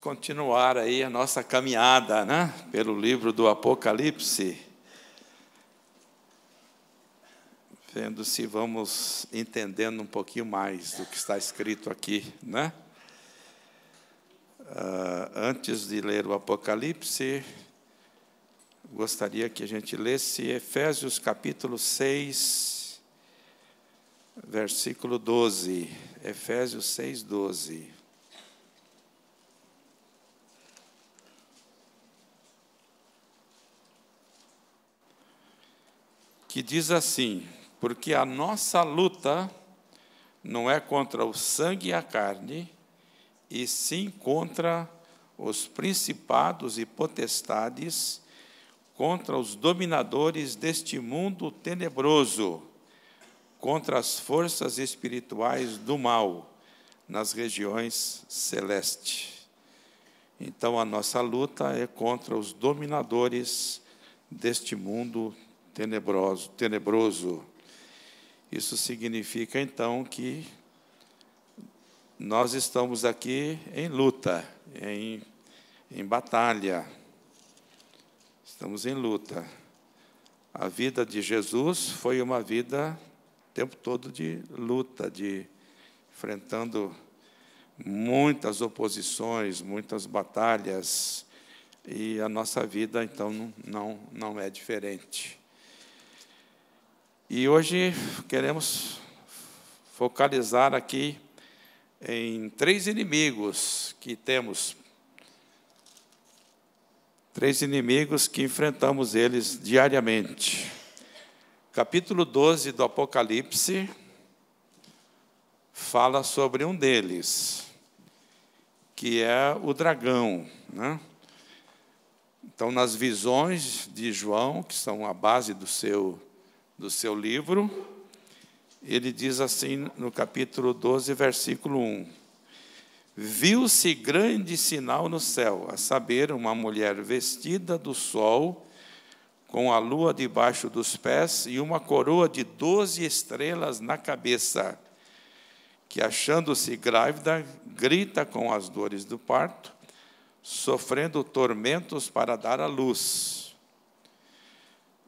continuar aí a nossa caminhada, né, pelo livro do Apocalipse, vendo se vamos entendendo um pouquinho mais do que está escrito aqui, né? Antes de ler o Apocalipse, gostaria que a gente lesse Efésios capítulo 6, versículo 12. Efésios 6, 12. Que diz assim: porque a nossa luta não é contra o sangue e a carne, e sim contra os principados e potestades, contra os dominadores deste mundo tenebroso, contra as forças espirituais do mal nas regiões celestes. Então, a nossa luta é contra os dominadores deste mundo tenebroso. Isso significa, então, que nós estamos aqui em luta, em batalha. Estamos em luta. A vida de Jesus foi uma vida o tempo todo de luta, de enfrentando muitas oposições, muitas batalhas, e a nossa vida, então, não é diferente. E hoje queremos focalizar aqui em três inimigos que temos, três inimigos que enfrentamos eles diariamente. Capítulo 12 do Apocalipse fala sobre um deles, que é o dragão, né? Então, nas visões de João, que são a base do seu livro, ele diz assim no capítulo 12, versículo 1. Viu-se grande sinal no céu, a saber, uma mulher vestida do sol, com a lua debaixo dos pés e uma coroa de 12 estrelas na cabeça, que, achando-se grávida, grita com as dores do parto, sofrendo tormentos para dar à luz.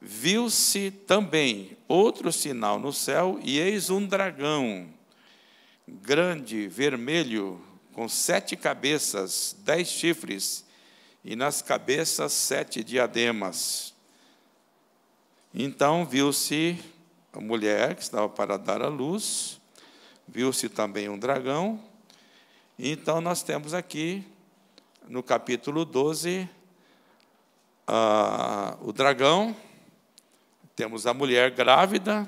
Viu-se também outro sinal no céu, e eis um dragão, grande, vermelho, com 7 cabeças, 10 chifres, e nas cabeças 7 diademas. Então viu-se a mulher que estava para dar à luz, viu-se também um dragão. Então nós temos aqui, no capítulo 12, o dragão, temos a mulher grávida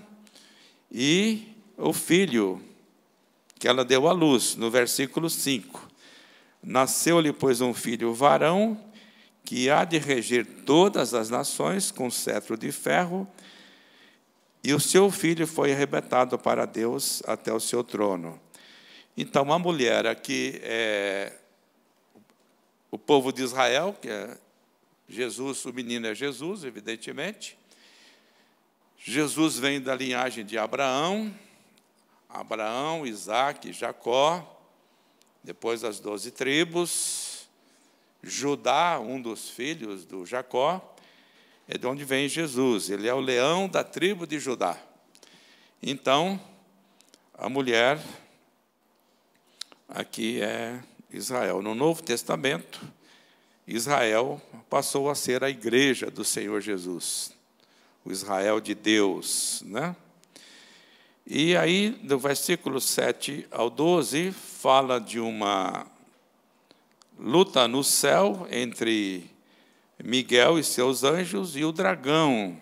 e o filho que ela deu à luz, no versículo 5. Nasceu-lhe, pois, um filho varão, que há de reger todas as nações com cetro de ferro, e o seu filho foi arrebatado para Deus até o seu trono. Então, a mulher aqui é o povo de Israel, que é Jesus, o menino é Jesus, evidentemente. Jesus vem da linhagem de Abraão, Isaque, Jacó, depois as 12 tribos. Judá, um dos filhos do Jacó, é de onde vem Jesus. Ele é o leão da tribo de Judá. Então, a mulher aqui é Israel. No Novo Testamento, Israel passou a ser a igreja do Senhor Jesus, o Israel de Deus, né? E aí, do versículo 7 ao 12, fala de uma luta no céu entre Miguel e seus anjos e o dragão.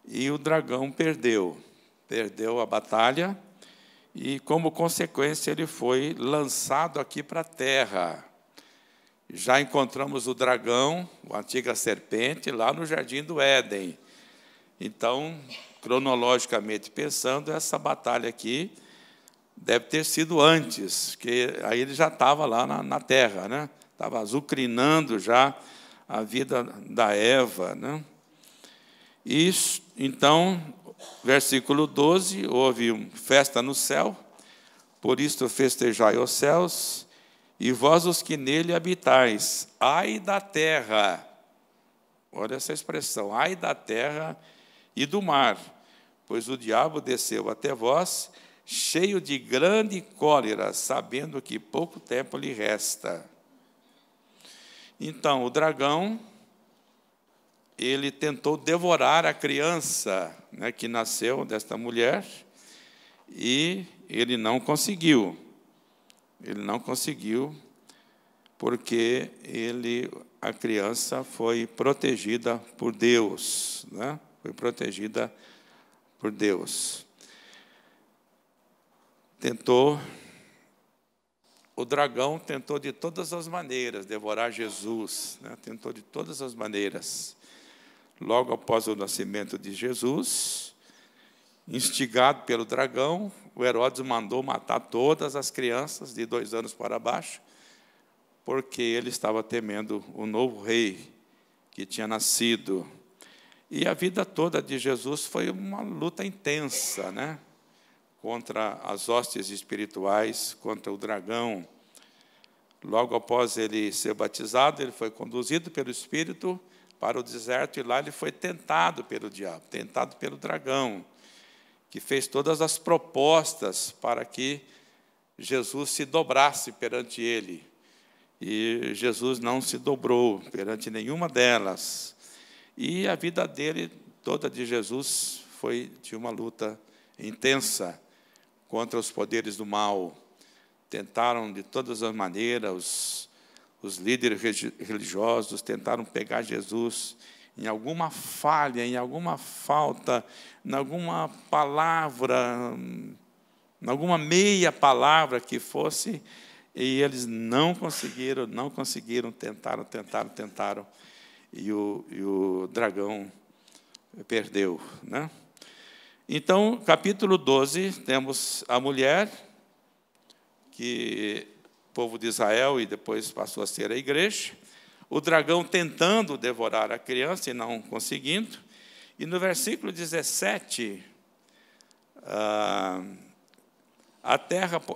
E o dragão perdeu a batalha, e, como consequência, ele foi lançado aqui para a terra. Já encontramos o dragão, a antiga serpente, lá no Jardim do Éden. Então, cronologicamente pensando, essa batalha aqui deve ter sido antes, que aí ele já estava lá na terra, né? Estava azucrinando já a vida da Eva, né? E, então, versículo 12, houve festa no céu, por isto festejai os céus, e vós os que nele habitais, ai da terra, olha essa expressão, ai da terra e do mar, pois o diabo desceu até vós, cheio de grande cólera, sabendo que pouco tempo lhe resta. Então, o dragão, ele tentou devorar a criança, né, que nasceu desta mulher, e ele não conseguiu. Ele não conseguiu, porque a criança foi protegida por Deus, né? Foi protegida por Deus. O dragão tentou de todas as maneiras devorar Jesus, né? Tentou de todas as maneiras. Logo após o nascimento de Jesus, instigado pelo dragão, o Herodes mandou matar todas as crianças de 2 anos para baixo, porque ele estava temendo o novo rei que tinha nascido. E a vida toda de Jesus foi uma luta intensa, né? Contra as hostes espirituais, contra o dragão. Logo após ele ser batizado, ele foi conduzido pelo Espírito para o deserto, e lá ele foi tentado pelo diabo, tentado pelo dragão, que fez todas as propostas para que Jesus se dobrasse perante ele. E Jesus não se dobrou perante nenhuma delas. E a vida dele, toda de Jesus, foi de uma luta intensa contra os poderes do mal. Tentaram de todas as maneiras, os líderes religiosos tentaram pegar Jesus em alguma falha, em alguma falta, em alguma palavra, em alguma meia palavra que fosse, e eles não conseguiram, tentaram, e o dragão perdeu, né? Então, capítulo 12, temos a mulher, que o povo de Israel, e depois passou a ser a igreja, o dragão tentando devorar a criança e não conseguindo. E no versículo 17,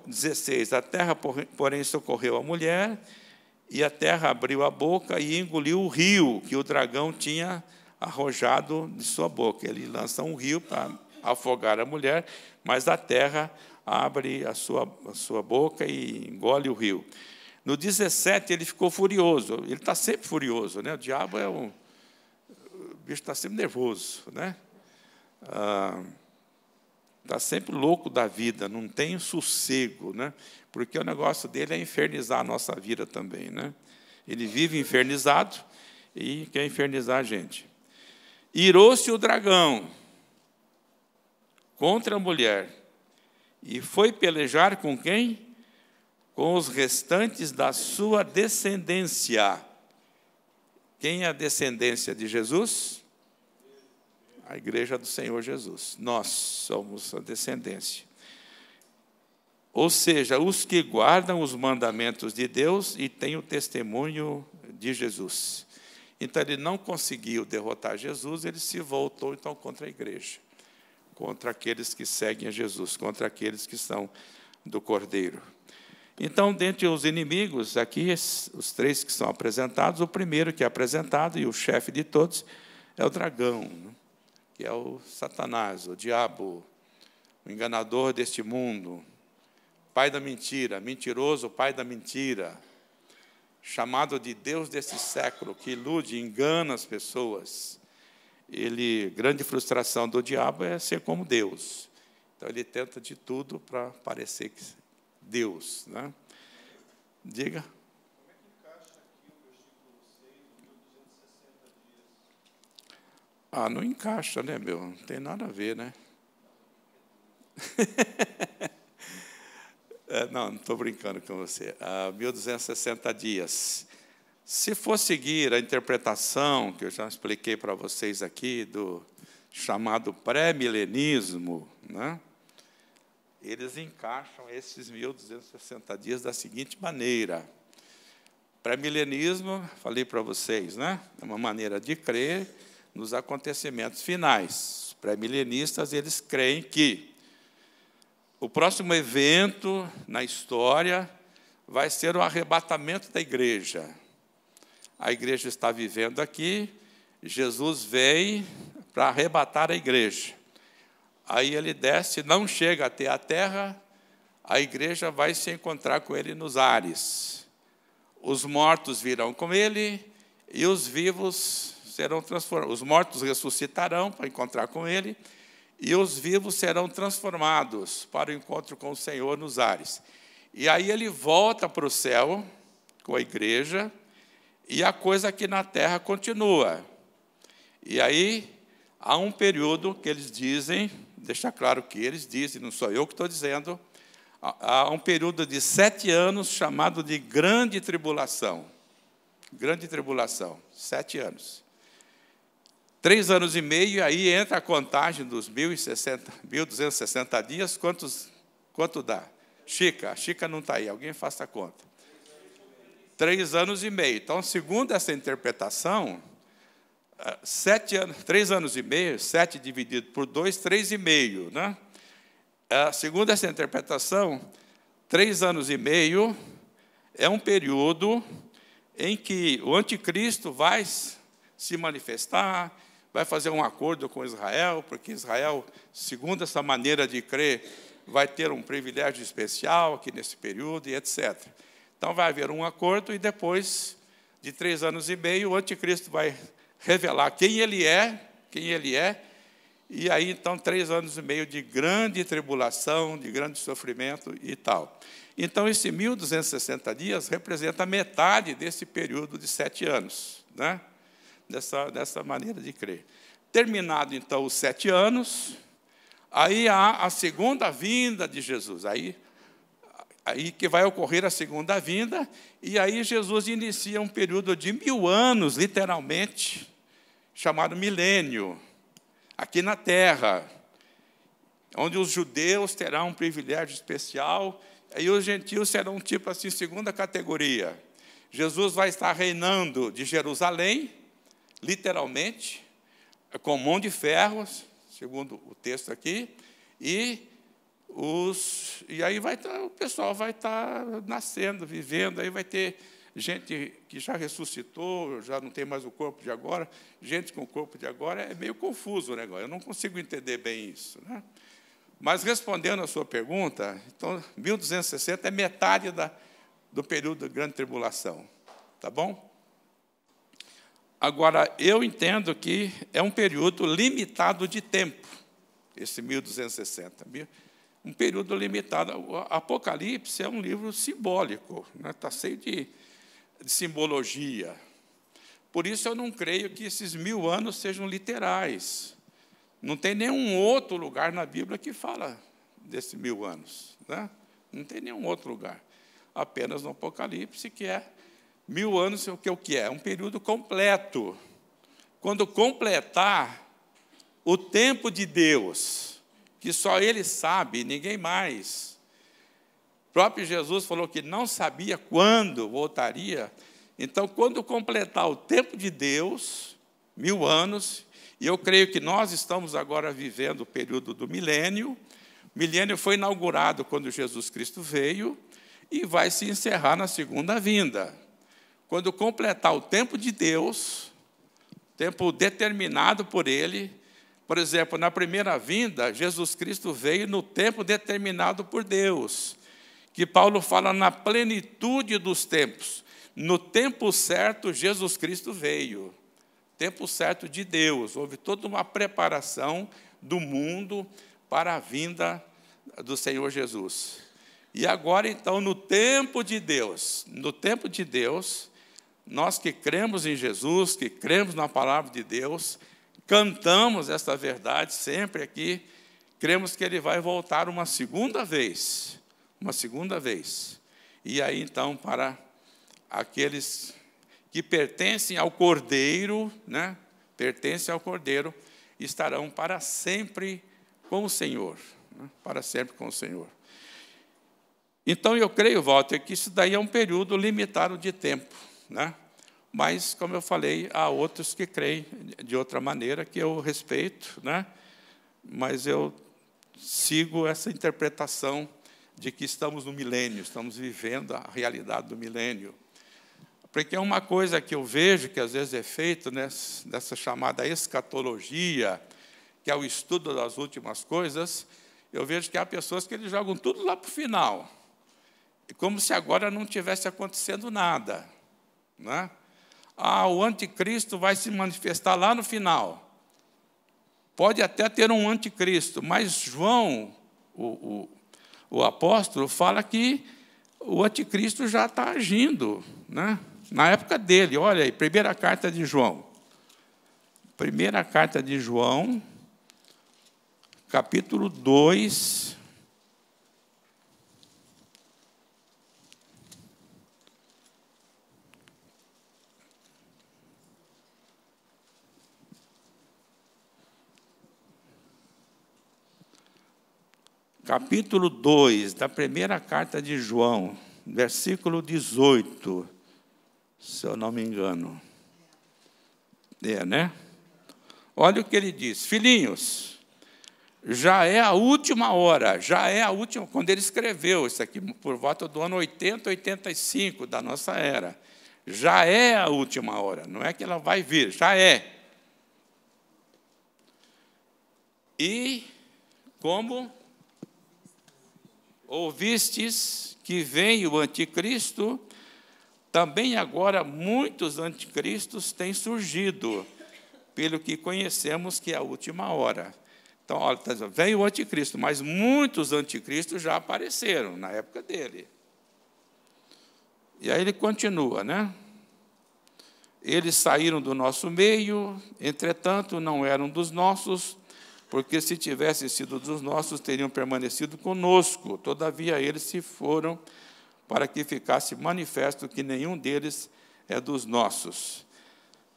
16, a terra, porém, socorreu a mulher, e a terra abriu a boca e engoliu o rio que o dragão tinha arrojado de sua boca. Ele lança um rio para afogar a mulher, mas a terra abre a sua boca e engole o rio. No 17, ele ficou furioso. Ele está sempre furioso, né? O diabo o bicho está sempre nervoso, né? Está sempre louco da vida, não tem sossego, né? Porque o negócio dele é infernizar a nossa vida também, né? Ele vive infernizado e quer infernizar a gente. Irou-se o dragão contra a mulher e foi pelejar com quem? Com os restantes da sua descendência. Quem é a descendência de Jesus? A igreja do Senhor Jesus. Nós somos a descendência. Ou seja, os que guardam os mandamentos de Deus e têm o testemunho de Jesus. Então, ele não conseguiu derrotar Jesus, ele se voltou, então, contra a igreja, contra aqueles que seguem a Jesus, contra aqueles que são do Cordeiro. Então, dentre os inimigos, aqui, os 3 que são apresentados, o primeiro que é apresentado, e o chefe de todos, é o dragão, que é o Satanás, o diabo, o enganador deste mundo, pai da mentira, mentiroso, pai da mentira, chamado de Deus desse século, que ilude, engana as pessoas. Grande frustração do diabo é ser como Deus. Então, ele tenta de tudo para parecer que Deus, né? Diga. Como é que encaixa aqui o versículo 6, 1260 dias? Não encaixa, né, meu? Não tem nada a ver, né? Não estou brincando com você. 1260 dias. Se for seguir a interpretação, que eu já expliquei para vocês aqui, do chamado pré-milenismo, né? Eles encaixam esses 1260 dias da seguinte maneira. Pré-milenismo, falei para vocês, né? É uma maneira de crer nos acontecimentos finais. Os pré-milenistas, eles creem que o próximo evento na história vai ser o arrebatamento da igreja. A igreja está vivendo aqui, Jesus veio para arrebatar a igreja. Aí ele desce, não chega até a terra, a igreja vai se encontrar com ele nos ares. Os mortos virão com ele e os vivos serão transformados. Os mortos ressuscitarão para encontrar com ele e os vivos serão transformados para o encontro com o Senhor nos ares. E aí ele volta para o céu com a igreja e a coisa aqui na terra continua. E aí há um período que eles dizem, deixa claro que eles dizem, não sou eu que estou dizendo, há um período de 7 anos chamado de grande tribulação. Grande tribulação, 7 anos. 3 anos e meio, aí entra a contagem dos 1.260 dias, quanto dá? A Chica não está aí, alguém faça a conta. 3 anos e meio. Então, segundo essa interpretação, 3 anos e meio, 7 dividido por 2, 3,5, né? Segundo essa interpretação, 3 anos e meio é um período em que o anticristo vai se manifestar, vai fazer um acordo com Israel, porque Israel, segundo essa maneira de crer, vai ter um privilégio especial aqui nesse período, e etc. Então, vai haver um acordo, e depois de 3 anos e meio, o anticristo vai revelar quem ele é, e aí, então, 3 anos e meio de grande tribulação, de grande sofrimento e tal. Então, esse 1.260 dias representa metade desse período de 7 anos, né? Dessa maneira de crer. Terminado, então, os 7 anos, aí há a segunda vinda de Jesus. Aí que vai ocorrer a segunda vinda, e aí Jesus inicia um período de 1000 anos, literalmente, chamado milênio, aqui na terra, onde os judeus terão um privilégio especial, e os gentios serão tipo assim, segunda categoria. Jesus vai estar reinando de Jerusalém, literalmente, com mão de ferro, segundo o texto aqui, e aí o pessoal vai estar nascendo, vivendo, aí vai ter gente que já ressuscitou, já não tem mais o corpo de agora, gente com o corpo de agora, é meio confuso o negócio, eu não consigo entender bem isso, né? Mas, respondendo a sua pergunta, então, 1260 é metade do período da grande tribulação, tá bom? Agora, eu entendo que é um período limitado de tempo, esse 1260, um período limitado. O Apocalipse é um livro simbólico, né? Está cheio de simbologia. Por isso, eu não creio que esses 1000 anos sejam literais. Não tem nenhum outro lugar na Bíblia que fala desses 1000 anos, né? Não tem nenhum outro lugar. Apenas no Apocalipse, que é 1000 anos, o que é? Um período completo. Quando completar o tempo de Deus, que só Ele sabe, ninguém mais. O próprio Jesus falou que não sabia quando voltaria. Então, quando completar o tempo de Deus, 1000 anos, e eu creio que nós estamos agora vivendo o período do milênio. O milênio foi inaugurado quando Jesus Cristo veio e vai se encerrar na segunda vinda. Quando completar o tempo de Deus, tempo determinado por Ele. Por exemplo, na primeira vinda, Jesus Cristo veio no tempo determinado por Deus, que Paulo fala na plenitude dos tempos. No tempo certo, Jesus Cristo veio. Tempo certo de Deus. Houve toda uma preparação do mundo para a vinda do Senhor Jesus. E agora, então, no tempo de Deus, nós que cremos em Jesus, que cremos na palavra de Deus, cantamos esta verdade sempre aqui, cremos que Ele vai voltar uma segunda vez. E aí, então, para aqueles que pertencem ao Cordeiro, né? Pertencem ao Cordeiro, estarão para sempre com o Senhor. Né? Para sempre com o Senhor. Então, eu creio, Walter, que isso daí é um período limitado de tempo, né? Mas, como eu falei, há outros que creem de outra maneira, que eu respeito, né? Mas eu sigo essa interpretação de que estamos no milênio, estamos vivendo a realidade do milênio. Porque uma coisa que eu vejo, que às vezes é feito nessa chamada escatologia, que é o estudo das últimas coisas, eu vejo que há pessoas que eles jogam tudo lá para o final, como se agora não tivesse acontecendo nada, né? O anticristo vai se manifestar lá no final. Pode até ter um anticristo, mas João, o apóstolo, fala que o anticristo já está agindo, né? Na época dele. Olha aí, primeira carta de João. Primeira carta de João, capítulo 2. Capítulo 2, da primeira carta de João, versículo 18, se eu não me engano. Né? Olha o que ele diz. Filhinhos, já é a última hora, já é a última, quando ele escreveu isso aqui, por volta do ano 80, 85 da nossa era. Já é a última hora, não é que ela vai vir, já é. E como ouvistes que vem o anticristo, também agora muitos anticristos têm surgido, pelo que conhecemos que é a última hora. Então, olha, está dizendo, vem o anticristo, mas muitos anticristos já apareceram na época dele. E aí ele continua, né? Eles saíram do nosso meio, entretanto, não eram dos nossos, porque se tivessem sido dos nossos, teriam permanecido conosco. Todavia, eles se foram para que ficasse manifesto que nenhum deles é dos nossos.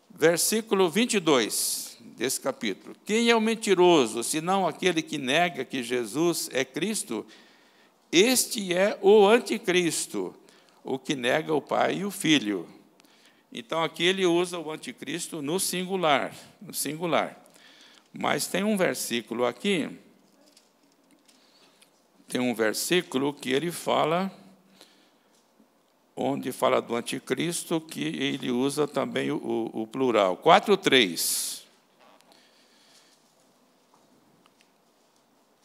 Versículo 22 desse capítulo. Quem é o mentiroso, senão aquele que nega que Jesus é Cristo? Este é o anticristo, o que nega o Pai e o Filho. Então, aqui ele usa o anticristo no singular, no singular. Mas tem um versículo aqui, que ele fala, onde fala do anticristo, que ele usa também o plural. 4:3.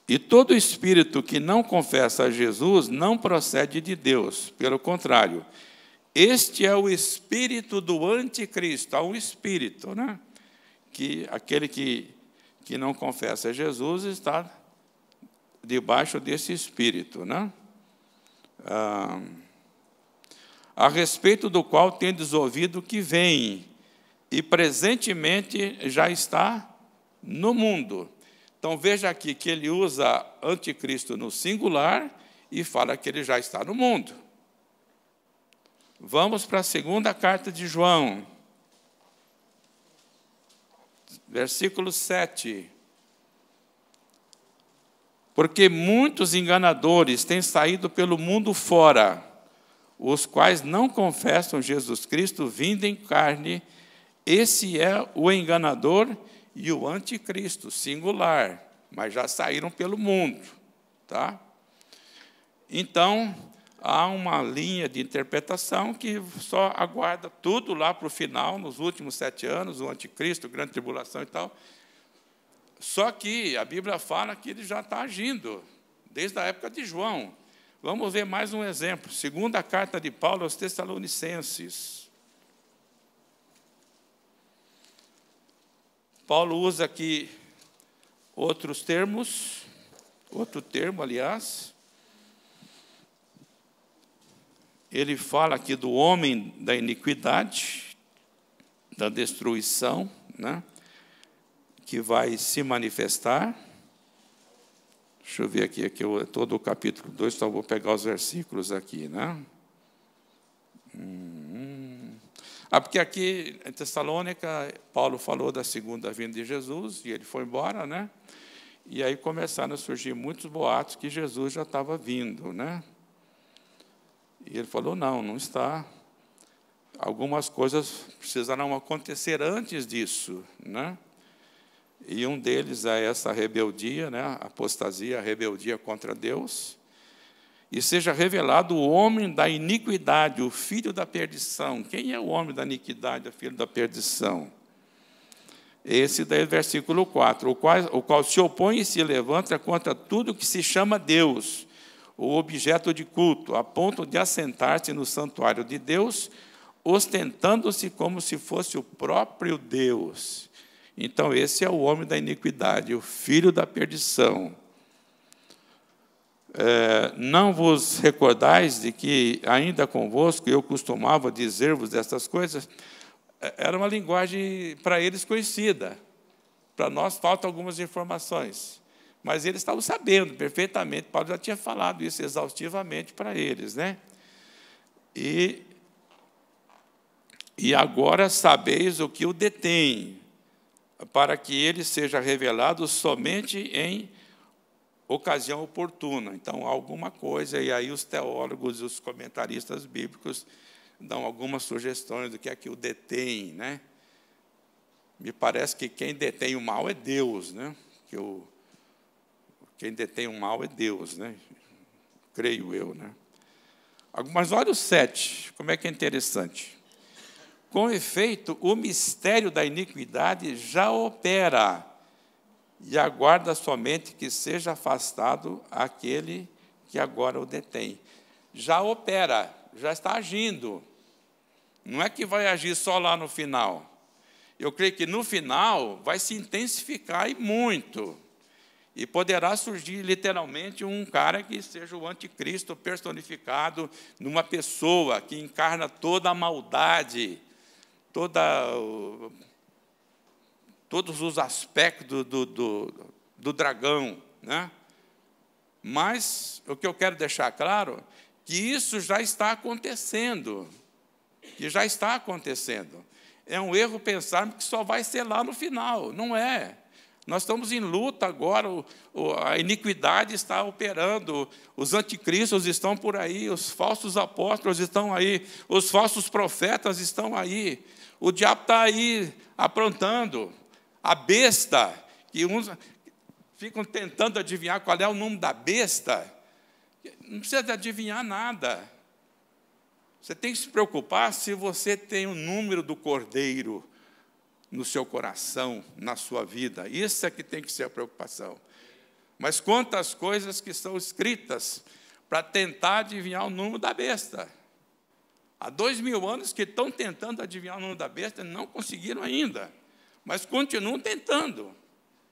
E todo espírito que não confessa a Jesus não procede de Deus, pelo contrário, este é o espírito do anticristo. Há um espírito, né? Que aquele que não confessa a Jesus está debaixo desse espírito, né? A respeito do qual tendes ouvido que vem, e presentemente já está no mundo. Então, veja aqui que ele usa anticristo no singular e fala que ele já está no mundo. Vamos para a segunda carta de João, versículo 7. Porque muitos enganadores têm saído pelo mundo fora, os quais não confessam Jesus Cristo vindo em carne. Esse é o enganador e o anticristo, singular, mas já saíram pelo mundo. Tá? Então, há uma linha de interpretação que só aguarda tudo lá para o final, nos últimos 7 anos, o anticristo, a grande tribulação e tal. Só que a Bíblia fala que ele já está agindo, desde a época de João. Vamos ver mais um exemplo. Segunda carta de Paulo aos Tessalonicenses. Paulo usa aqui outro termo, aliás. Ele fala aqui do homem da iniquidade, da destruição, né, que vai se manifestar. Deixa eu ver aqui todo o capítulo 2, só vou pegar os versículos aqui, né? Porque aqui em Tessalônica, Paulo falou da segunda vinda de Jesus, e ele foi embora, né? E aí começaram a surgir muitos boatos que Jesus já estava vindo, né? E ele falou, não está. Algumas coisas precisarão acontecer antes disso, né? E um deles é essa rebeldia, né? A apostasia, a rebeldia contra Deus. e seja revelado o homem da iniquidade, o filho da perdição. Quem é o homem da iniquidade, o filho da perdição? Esse daí é o versículo 4, o qual se opõe e se levanta contra tudo que se chama Deus, o objeto de culto, a ponto de assentar-se no santuário de Deus, ostentando-se como se fosse o próprio Deus. Então, esse é o homem da iniquidade, o filho da perdição. Não vos recordais de que, ainda convosco, eu costumava dizer-vos estas coisas? Era uma linguagem para eles conhecida. Para nós faltam algumas informações. Mas eles estavam sabendo perfeitamente. Paulo já tinha falado isso exaustivamente para eles, né? E agora sabeis o que o detém, para que ele seja revelado somente em ocasião oportuna. Então, alguma coisa, e aí os teólogos e os comentaristas bíblicos dão algumas sugestões do que é que o detém, né? Me parece que quem detém o mal é Deus, né? Quem detém o mal é Deus, né? Creio eu, né? Mas olha o 7, como é que é interessante. Com efeito, o mistério da iniquidade já opera, e aguarda somente que seja afastado aquele que agora o detém. Já opera, já está agindo. Não é que vai agir só lá no final. Eu creio que no final vai se intensificar e muito. E poderá surgir literalmente um cara que seja o anticristo personificado numa pessoa que encarna toda a maldade, todos os aspectos do dragão, né? Mas o que eu quero deixar claro, que isso já está acontecendo. É um erro pensarmos que só vai ser lá no final. Não é. Nós estamos em luta agora, a iniquidade está operando, os anticristos estão por aí, os falsos apóstolos estão aí, os falsos profetas estão aí, o diabo está aí aprontando. A besta, que uns ficam tentando adivinhar qual é o nome da besta, não precisa de adivinhar nada. Você tem que se preocupar se você tem o número do cordeiro no seu coração, na sua vida. Isso é que tem que ser a preocupação. Mas quantas coisas que são escritas para tentar adivinhar o número da besta. Há 2000 anos que estão tentando adivinhar o número da besta, não conseguiram ainda, mas continuam tentando.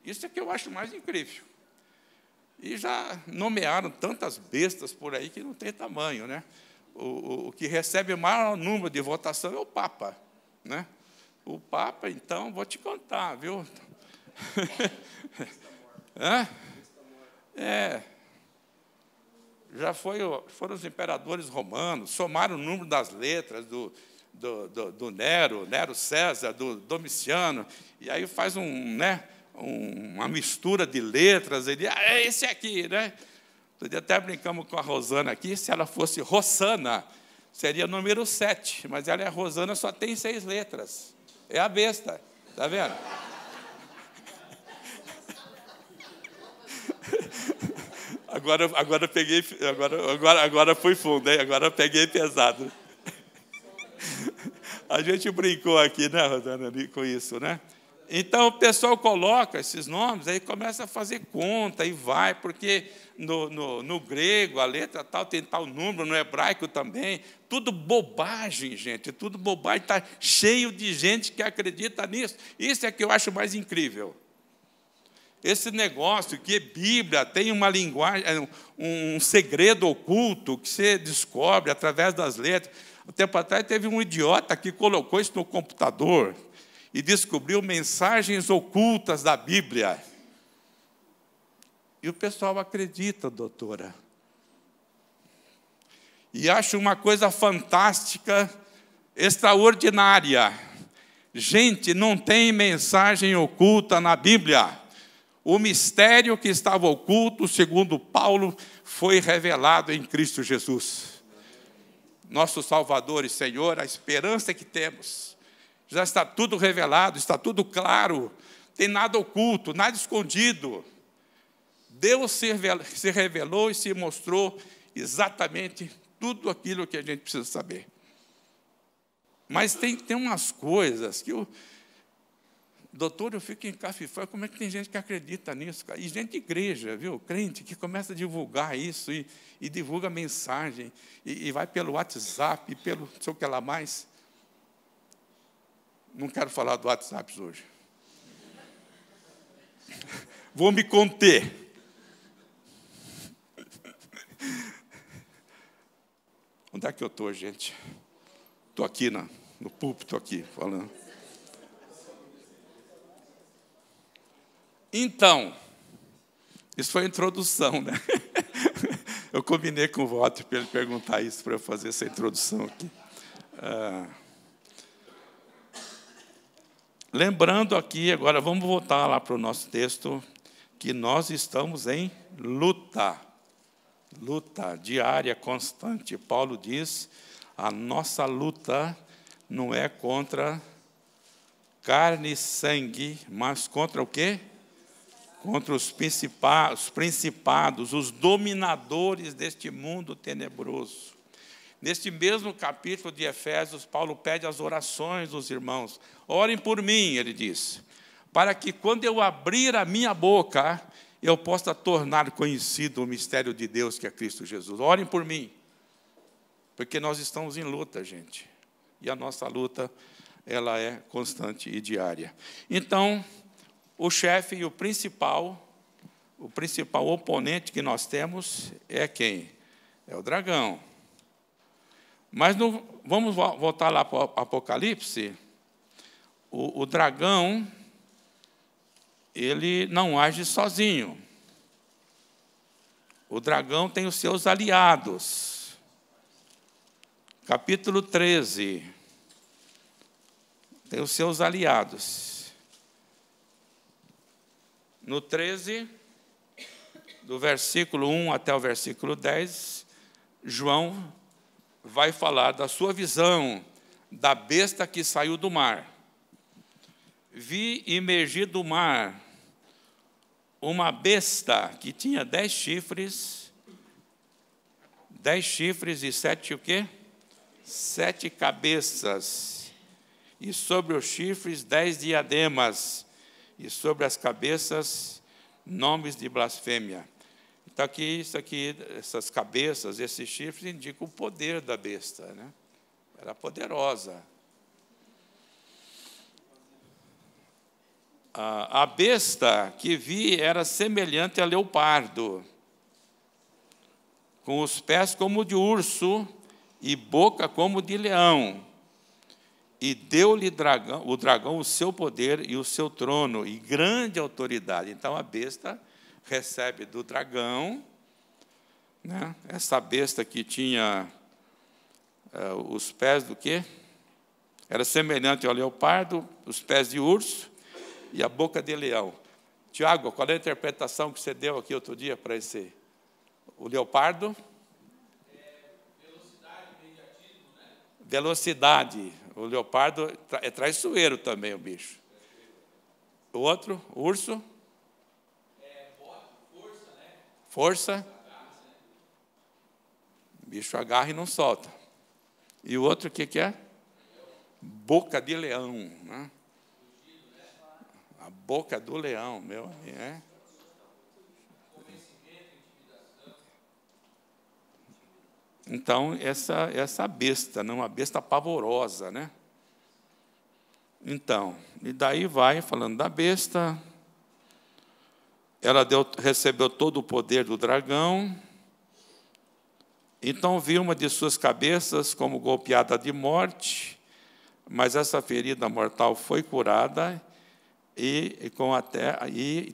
Isso é que eu acho mais incrível. E já nomearam tantas bestas por aí que não tem tamanho, né? O que recebe o maior número de votação é o Papa, né? O Papa, então, vou te contar, viu? Já foram os imperadores romanos, somaram o número das letras do Nero César, do Domiciano, e aí faz uma mistura de letras, ele é esse aqui, né? Até brincamos com a Rosana aqui, se ela fosse Rossana, seria número 7, mas ela é Rosana, só tem 6 letras. É a besta, está vendo? Agora peguei, agora fui fundo, hein? Agora peguei pesado. A gente brincou aqui, né, Rosana, com isso, né? Então, o pessoal coloca esses nomes, aí começa a fazer conta, e vai, porque no grego, a letra tal, tem tal número, no hebraico também, tudo bobagem, gente, tudo bobagem, está cheio de gente que acredita nisso. Isso é que eu acho mais incrível. Esse negócio que Bíblia tem uma linguagem, um segredo oculto que você descobre através das letras. Um tempo atrás teve um idiota que colocou isso no computador e descobriu mensagens ocultas da Bíblia. E o pessoal acredita, doutora. E acha uma coisa fantástica, extraordinária. Gente, não tem mensagem oculta na Bíblia. O mistério que estava oculto, segundo Paulo, foi revelado em Cristo Jesus. Nosso Salvador e Senhor, a esperança que temos. Já está tudo revelado, está tudo claro, tem nada oculto, nada escondido. Deus se revelou e se mostrou exatamente tudo aquilo que a gente precisa saber. Mas tem umas coisas que doutor, eu fico encafifado, como é que tem gente que acredita nisso? Cara? E gente de igreja, viu? Crente, que começa a divulgar isso e divulga mensagem, e vai pelo WhatsApp, pelo não sei o que lá mais. Não quero falar do WhatsApp hoje. Vou me conter. Onde é que eu estou, gente? Estou aqui no púlpito, aqui, falando. Então, isso foi a introdução, né? Eu combinei com o Walter para ele perguntar isso, para eu fazer essa introdução aqui. Lembrando aqui, agora vamos voltar lá para o nosso texto, que nós estamos em luta diária, constante. Paulo diz, a nossa luta não é contra carne e sangue, mas contra o quê? Contra os principados, os dominadores deste mundo tenebroso. Neste mesmo capítulo de Efésios, Paulo pede as orações dos irmãos. Orem por mim, ele diz, para que quando eu abrir a minha boca, eu possa tornar conhecido o mistério de Deus, que é Cristo Jesus. Orem por mim, porque nós estamos em luta, gente. E a nossa luta, ela é constante e diária. Então, o chefe e o principal oponente que nós temos é quem? É o dragão. Mas vamos voltar lá para o Apocalipse. O dragão, ele não age sozinho. O dragão tem os seus aliados. Capítulo 13. Tem os seus aliados. No 13, do versículo 1 até o versículo 10, João vai falar da sua visão da besta que saiu do mar. Vi emergir do mar uma besta que tinha 10 chifres e 7 o quê? 7 cabeças. E sobre os chifres 10 diademas. E sobre as cabeças, nomes de blasfêmia. Então, essas cabeças, esses chifres, indicam o poder da besta, né? Era poderosa. A besta que vi era semelhante a leopardo, com os pés como de urso e boca como de leão. E deu-lhe o dragão o seu poder e o seu trono e grande autoridade. Então, a besta recebe do dragão, né? Essa besta que tinha os pés do quê? Era semelhante ao leopardo, os pés de urso e a boca de leão. Tiago, qual é a interpretação que você deu aqui outro dia para esse? O leopardo? Velocidade, imediatismo, né? Velocidade. O leopardo é traiçoeiro também, o bicho. O outro, o urso? Força, né? Força. O bicho agarra e não solta. E o outro, o que é? Boca de leão. Né? A boca do leão, meu amigo. É? Então, essa besta, não, uma besta pavorosa, né? Então, e daí vai falando da besta. Ela recebeu todo o poder do dragão. Então, vi uma de suas cabeças como golpeada de morte, mas essa ferida mortal foi curada, e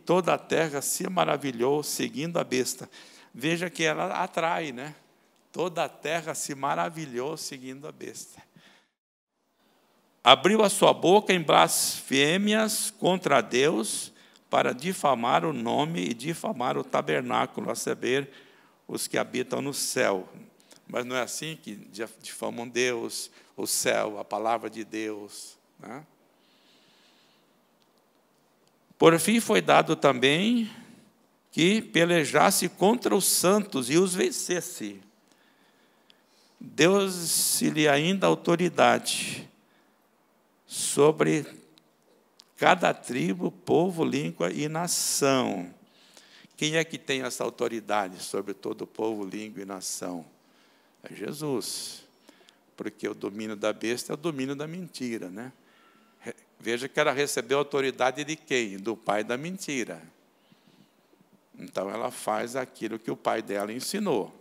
toda a terra se maravilhou seguindo a besta. Veja que ela atrai, né? Toda a terra se maravilhou seguindo a besta. Abriu a sua boca em blasfêmias contra Deus para difamar o nome e difamar o tabernáculo, a saber, os que habitam no céu. Mas não é assim que difamam Deus, o céu, a palavra de Deus, né? Por fim, foi dado também que pelejasse contra os santos e os vencesse. deu-se-lhe ainda autoridade sobre cada tribo, povo, língua e nação. Quem é que tem essa autoridade sobre todo o povo, língua e nação? É Jesus. Porque o domínio da besta é o domínio da mentira, né? Veja que ela recebeu a autoridade de quem? Do pai da mentira. Então, ela faz aquilo que o pai dela ensinou.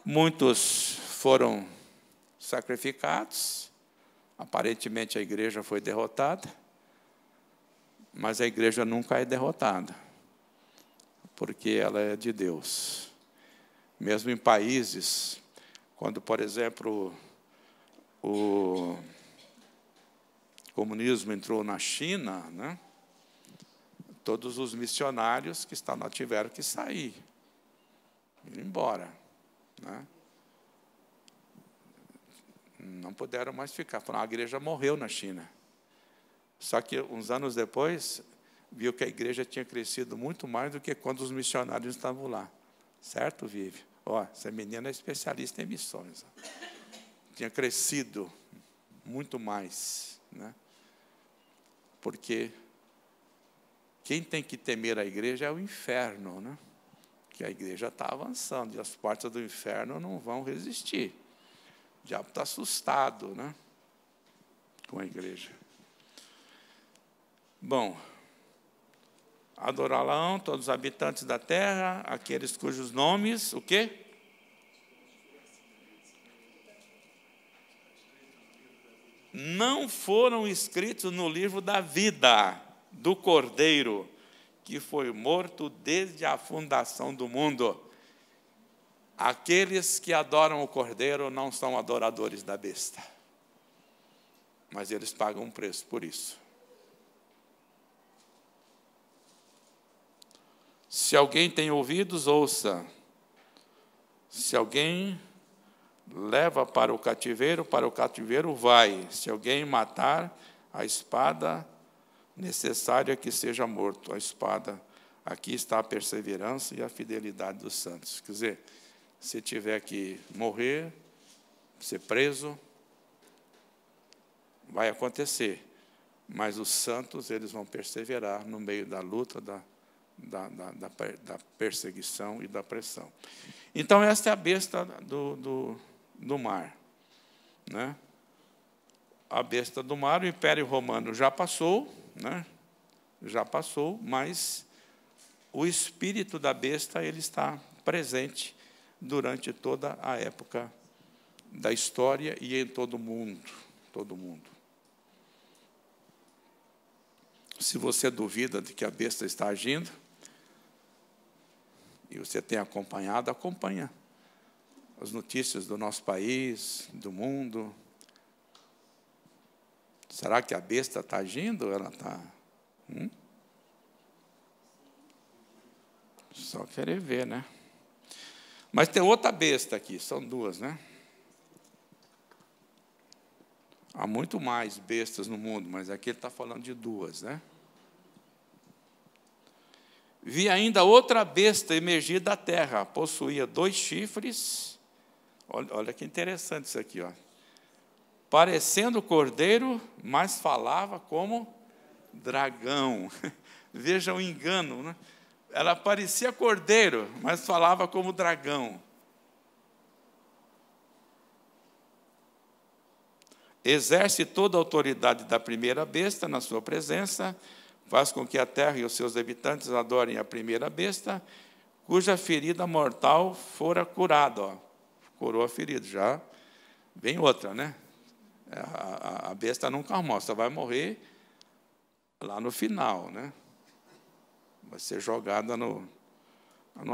Muitos foram sacrificados. Aparentemente, a igreja foi derrotada. Mas a igreja nunca é derrotada, porque ela é de Deus. Mesmo em países, quando, por exemplo, o comunismo entrou na China, né, todos os missionários que estavam lá tiveram que sair, ir embora, né? Não puderam mais ficar. A igreja morreu na China. Só que, uns anos depois, viu que a igreja tinha crescido muito mais do que quando os missionários estavam lá. Certo, Vivi? Ó, essa menina é especialista em missões. Tinha crescido muito mais, né? Porque quem tem que temer a igreja é o inferno, né? Que a igreja está avançando e as portas do inferno não vão resistir. O diabo está assustado, né, com a igreja. Bom, adorá-lo todos os habitantes da terra, aqueles cujos nomes, o quê? Não foram escritos no livro da vida do Cordeiro, que foi morto desde a fundação do mundo. Aqueles que adoram o Cordeiro não são adoradores da besta, mas eles pagam um preço por isso. Se alguém tem ouvidos, ouça. Se alguém leva para o cativeiro vai. Se alguém matar, a espada necessária que seja morto. A espada, aqui está a perseverança e a fidelidade dos santos. Quer dizer, se tiver que morrer, ser preso, vai acontecer. Mas os santos, eles vão perseverar no meio da luta, da perseguição e da pressão. Então, esta é a besta do mar, né? A besta do mar, o Império Romano já passou, né? Já passou, mas o espírito da besta ele está presente durante toda a época da história e em todo o mundo, todo mundo. Se você duvida de que a besta está agindo, e você tem acompanhado, acompanha as notícias do nosso país, do mundo. Será que a besta está agindo ou ela está? Só querer ver, né? Mas tem outra besta aqui, são duas, né? Há muito mais bestas no mundo, mas aqui ele está falando de duas, né? Vi ainda outra besta emergir da terra, possuía 2 chifres. Olha que interessante isso aqui, ó. Parecendo cordeiro, mas falava como dragão. Veja o engano, né? Ela parecia cordeiro, mas falava como dragão. Exerce toda a autoridade da primeira besta na sua presença, faz com que a terra e os seus habitantes adorem a primeira besta, cuja ferida mortal fora curada. Ó. Curou a ferida, já vem outra, né? A besta nunca morre, só vai morrer lá no final, né? Vai ser jogada no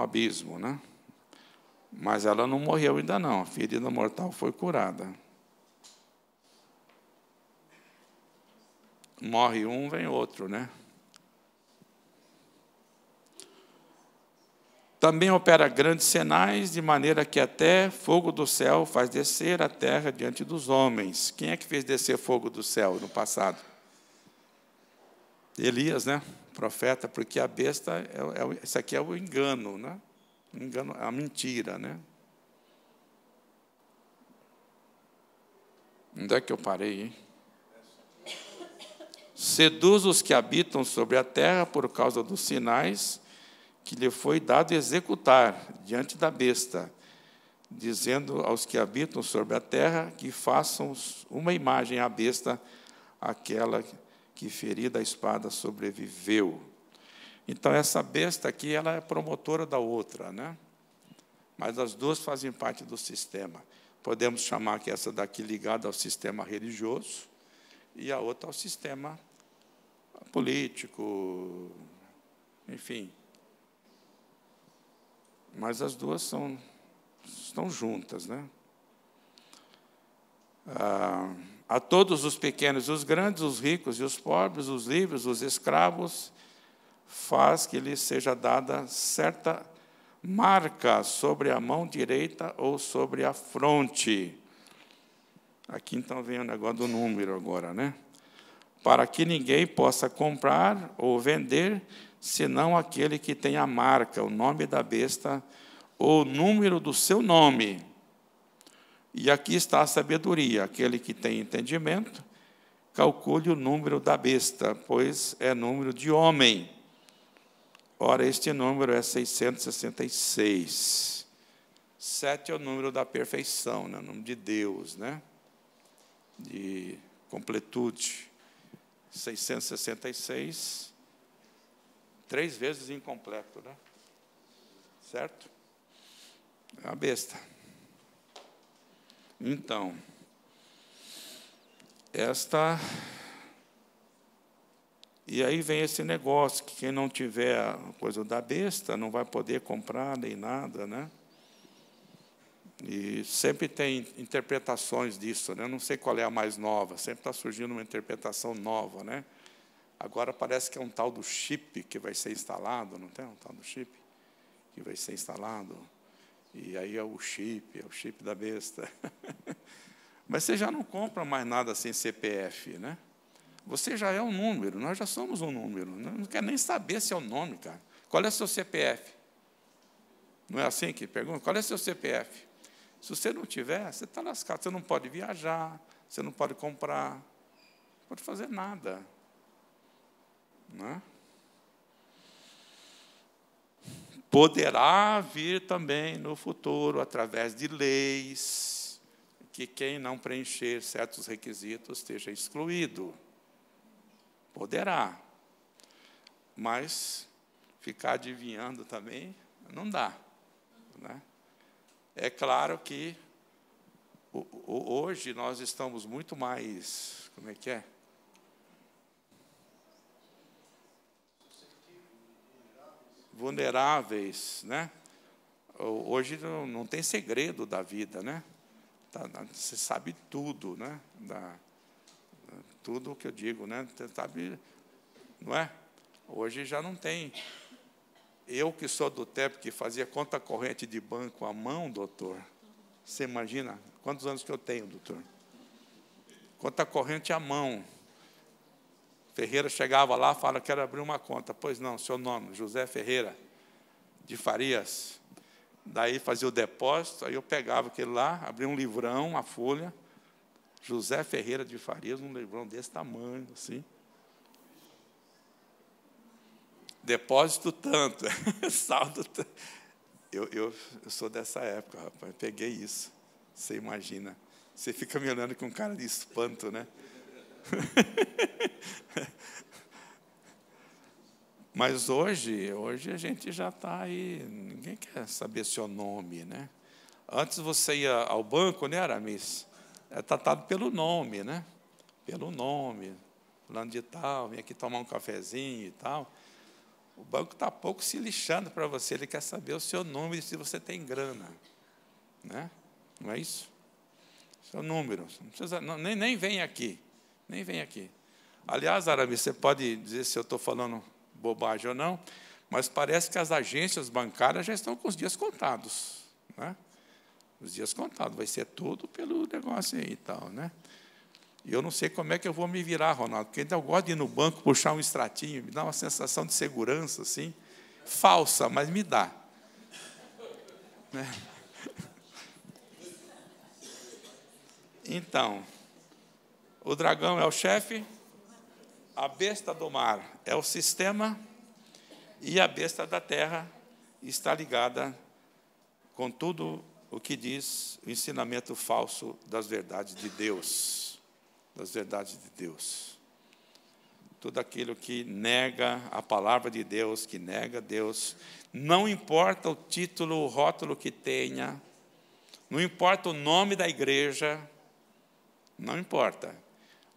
abismo, né? Mas ela não morreu ainda não, a ferida mortal foi curada. Morre um, vem outro, né? Também opera grandes sinais, de maneira que até fogo do céu faz descer a terra diante dos homens. Quem é que fez descer fogo do céu no passado? Elias, né? Profeta, porque a besta, isso aqui é o engano, né? Engano, a mentira, né? Onde é que eu parei, hein? Seduz os que habitam sobre a terra por causa dos sinais que lhe foi dado executar diante da besta, dizendo aos que habitam sobre a terra que façam uma imagem à besta, aquela que ferida a espada sobreviveu. Então, essa besta aqui, ela é promotora da outra, né? Mas as duas fazem parte do sistema. Podemos chamar que essa daqui ligada ao sistema religioso e a outra ao sistema político, enfim. Mas as duas estão juntas, né? A todos os pequenos, os grandes, os ricos e os pobres, os livres, os escravos, faz que lhes seja dada certa marca sobre a mão direita ou sobre a fronte. Aqui, então, vem o negócio do número agora, né? Para que ninguém possa comprar ou vender, senão aquele que tem a marca, o nome da besta, ou o número do seu nome. E aqui está a sabedoria. Aquele que tem entendimento, calcule o número da besta, pois é número de homem. Ora, este número é 666. 7 é o número da perfeição, né? O número de Deus, né? De completude. 666, 3 vezes incompleto, né? Certo? É a besta. Então, e aí vem esse negócio, que quem não tiver a coisa da besta não vai poder comprar nem nada, né? E sempre tem interpretações disso, né? Eu não sei qual é a mais nova, sempre está surgindo uma interpretação nova, né? Agora parece que é um tal do chip que vai ser instalado, não tem um tal do chip que vai ser instalado? E aí é o chip da besta. Mas você já não compra mais nada sem CPF, né? Você já é um número, nós já somos um número. Não quer nem saber se é o nome, cara. Qual é seu CPF? Não é assim que pergunta? Qual é seu CPF? Se você não tiver, você está lascado. Você não pode viajar, você não pode comprar, não pode fazer nada. Não é? Poderá vir também no futuro, através de leis, que quem não preencher certos requisitos esteja excluído. Poderá. Mas ficar adivinhando também não dá, né? É claro que hoje nós estamos muito mais, como é que é? Vulneráveis, né? Hoje não tem segredo da vida, né? Você sabe tudo, né? Tudo o que eu digo, né? Você sabe, não é? Hoje já não tem. Eu que sou do tempo que fazia conta corrente de banco à mão, doutor, você imagina quantos anos que eu tenho, doutor? Conta corrente à mão. Ferreira chegava lá, fala, quero abrir uma conta. Pois não, seu nome, José Ferreira de Farias. Daí fazia o depósito, aí eu pegava aquele lá, abria um livrão, uma folha, José Ferreira de Farias, um livrão desse tamanho, assim. Depósito tanto, saldo tanto. Eu sou dessa época, rapaz, peguei isso. Você imagina. Você fica me olhando com cara de espanto, né? Mas hoje a gente já está aí, ninguém quer saber seu nome, né? Antes você ia ao banco, né, Aramis? É tratado pelo nome, né? Pelo nome, fulano de tal, vem aqui tomar um cafezinho e tal. O banco está pouco se lixando para você, ele quer saber o seu número e se você tem grana, né? Não é isso? Seu número, não precisa, nem vem aqui, nem vem aqui. Aliás, Aramis, você pode dizer se eu estou falando bobagem ou não, mas parece que as agências bancárias já estão com os dias contados, né? Os dias contados, vai ser tudo pelo negócio aí e tal, né? E eu não sei como é que eu vou me virar, Ronaldo, porque ainda eu gosto de ir no banco, puxar um extratinho, me dá uma sensação de segurança, assim, falsa, mas me dá. Né? Então, o dragão é o chefe, a besta do mar é o sistema, e a besta da terra está ligada com tudo o que diz o ensinamento falso das verdades de Deus. Das verdades de Deus. Tudo aquilo que nega a palavra de Deus, que nega Deus, não importa o título, o rótulo que tenha, não importa o nome da igreja, não importa.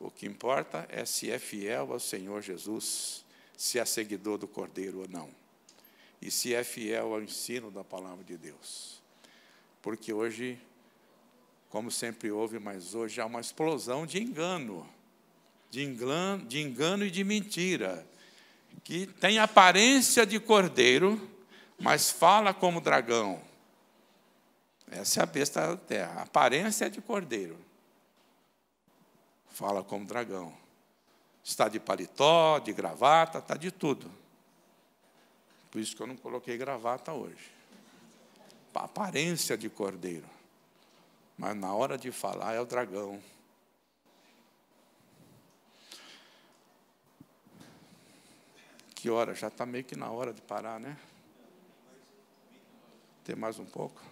O que importa é se é fiel ao Senhor Jesus, se é seguidor do Cordeiro ou não. E se é fiel ao ensino da palavra de Deus. Porque hoje, como sempre houve, mas hoje há uma explosão de engano e de mentira, que tem aparência de cordeiro, mas fala como dragão. Essa é a besta da terra. A aparência é de cordeiro. Fala como dragão. Está de paletó, de gravata, está de tudo. Por isso que eu não coloquei gravata hoje. A aparência de cordeiro. Mas na hora de falar é o dragão. Que hora? Já está meio que na hora de parar, né? Tem mais um pouco?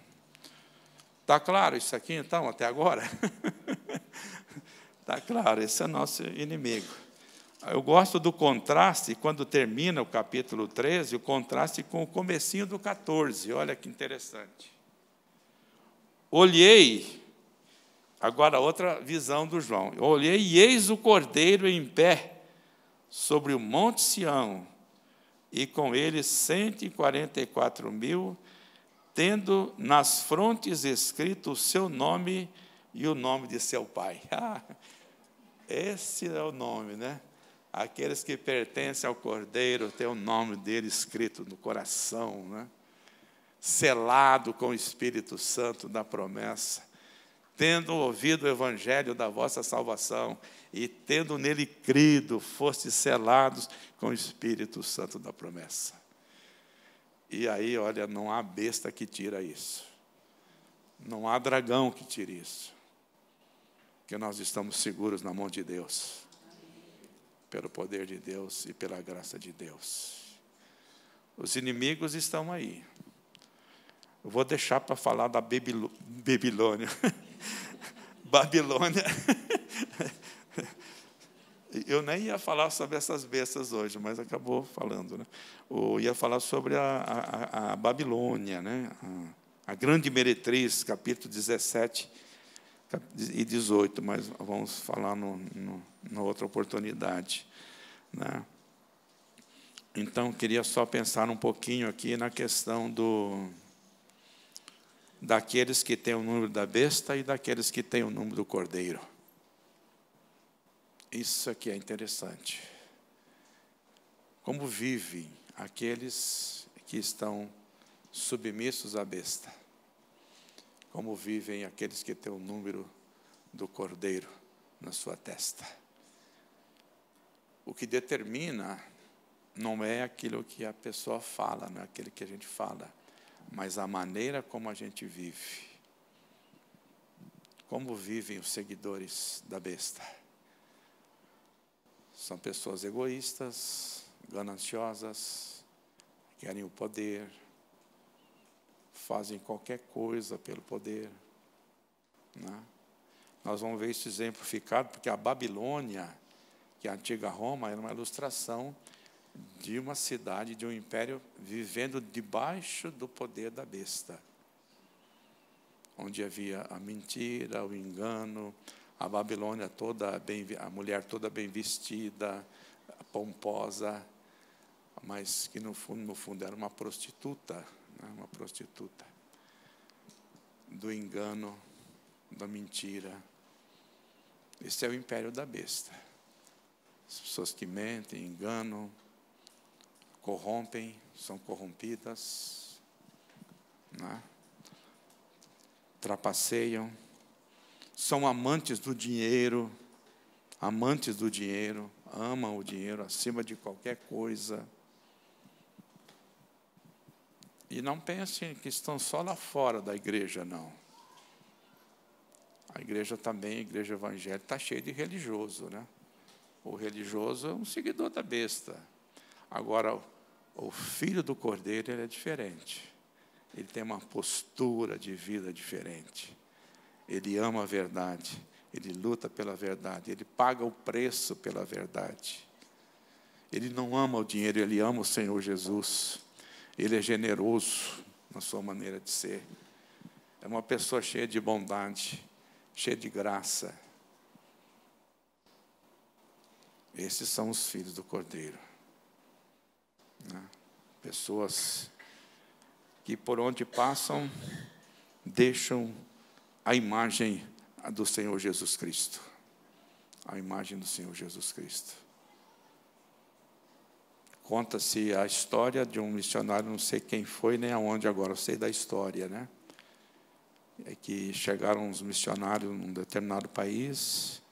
Está claro isso aqui, então, até agora? Está claro, esse é nosso inimigo. Eu gosto do contraste, quando termina o capítulo 13, o contraste com o comecinho do 14. Olha que interessante. Olhei, agora outra visão do João. Olhei e eis o cordeiro em pé sobre o monte Sião, e com ele 144.000, tendo nas frontes escrito o seu nome e o nome de seu pai. Esse é o nome, né? Aqueles que pertencem ao Cordeiro têm o nome dele escrito no coração, né? Selado com o Espírito Santo da promessa, tendo ouvido o evangelho da vossa salvação e tendo nele crido, fostes selados com o Espírito Santo da promessa. E aí, olha, não há besta que tira isso. Não há dragão que tire isso. Porque nós estamos seguros na mão de Deus. Pelo poder de Deus e pela graça de Deus. Os inimigos estão aí. Eu vou deixar para falar da Babilônia. Babilônia. Eu nem ia falar sobre essas bestas hoje, mas acabou falando, né? Eu ia falar sobre a Babilônia, né? A grande meretriz, capítulo 17 e 18, mas vamos falar na outra oportunidade, né? Então, queria só pensar um pouquinho aqui na questão daqueles que têm o número da besta e daqueles que têm o número do cordeiro. Isso aqui é interessante. Como vivem aqueles que estão submissos à besta? Como vivem aqueles que têm o número do cordeiro na sua testa? O que determina não é aquilo que a pessoa fala, não é aquilo que a gente fala, mas a maneira como a gente vive. Como vivem os seguidores da besta? São pessoas egoístas, gananciosas, querem o poder, fazem qualquer coisa pelo poder, né? Nós vamos ver isso exemplificado, porque a Babilônia, que é a antiga Roma, era uma ilustração de uma cidade, de um império, vivendo debaixo do poder da besta. Onde havia a mentira, o engano, a Babilônia toda a mulher toda bem vestida, pomposa, mas que no fundo era uma prostituta, né? Uma prostituta do engano, da mentira. Esse é o império da besta. As pessoas que mentem, enganam, corrompem, são corrompidas, né? Trapaceiam, são amantes do dinheiro, amantes do dinheiro, amam o dinheiro acima de qualquer coisa. E não pensem que estão só lá fora da igreja, não. A igreja também, a igreja evangélica, está cheia de religioso, né? O religioso é um seguidor da besta. Agora, o filho do Cordeiro, ele é diferente. Ele tem uma postura de vida diferente. Ele ama a verdade. Ele luta pela verdade. Ele paga o preço pela verdade. Ele não ama o dinheiro, ele ama o Senhor Jesus. Ele é generoso na sua maneira de ser. É uma pessoa cheia de bondade, cheia de graça. Esses são os filhos do Cordeiro. Pessoas que por onde passam, deixam a imagem do Senhor Jesus Cristo. A imagem do Senhor Jesus Cristo. Conta-se a história de um missionário, não sei quem foi, nem aonde agora, eu sei da história, né? É que chegaram uns missionários num determinado país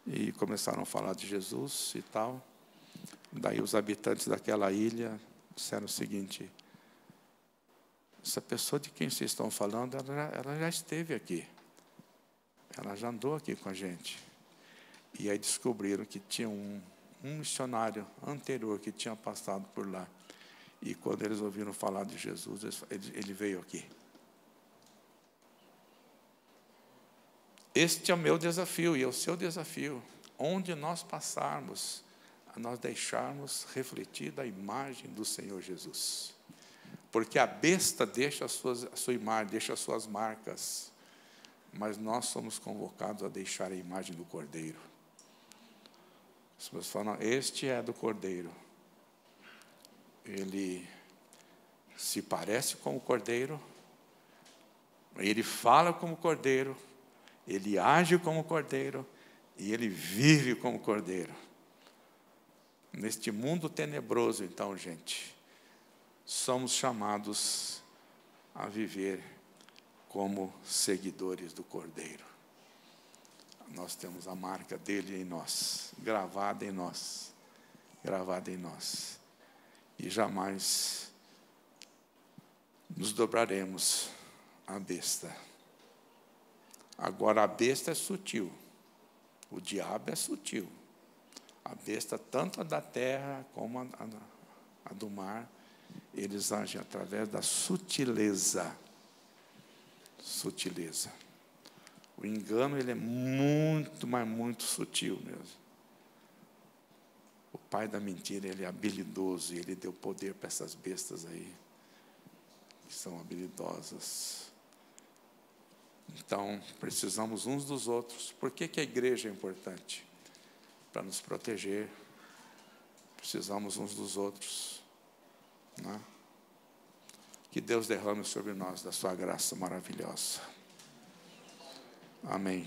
e começaram a falar de Jesus e tal. Daí os habitantes daquela ilha disseram o seguinte: essa pessoa de quem vocês estão falando, ela já esteve aqui. Ela já andou aqui com a gente. E aí descobriram que tinha um missionário anterior que tinha passado por lá. E quando eles ouviram falar de Jesus, ele veio aqui. Este é o meu desafio e é o seu desafio. Onde nós passarmos, a nós deixarmos refletida a imagem do Senhor Jesus. Porque a besta deixa a sua imagem, deixa as suas marcas. Mas nós somos convocados a deixar a imagem do Cordeiro. As pessoas falam, este é do Cordeiro. Ele se parece com o Cordeiro, ele fala como Cordeiro, ele age como Cordeiro e ele vive como Cordeiro. Neste mundo tenebroso, então, gente, somos chamados a viver como seguidores do Cordeiro. Nós temos a marca dele em nós, gravada em nós, gravada em nós. E jamais nos dobraremos à besta. Agora, a besta é sutil, o diabo é sutil. A besta, tanto a da terra como a do mar, eles agem através da sutileza. Sutileza. O engano, ele é muito, mas muito sutil mesmo. O pai da mentira, ele é habilidoso e ele deu poder para essas bestas aí, que são habilidosas. Então, precisamos uns dos outros. Por que a igreja é importante? Para nos proteger. Precisamos uns dos outros. Né? Que Deus derrame sobre nós da sua graça maravilhosa. Amém.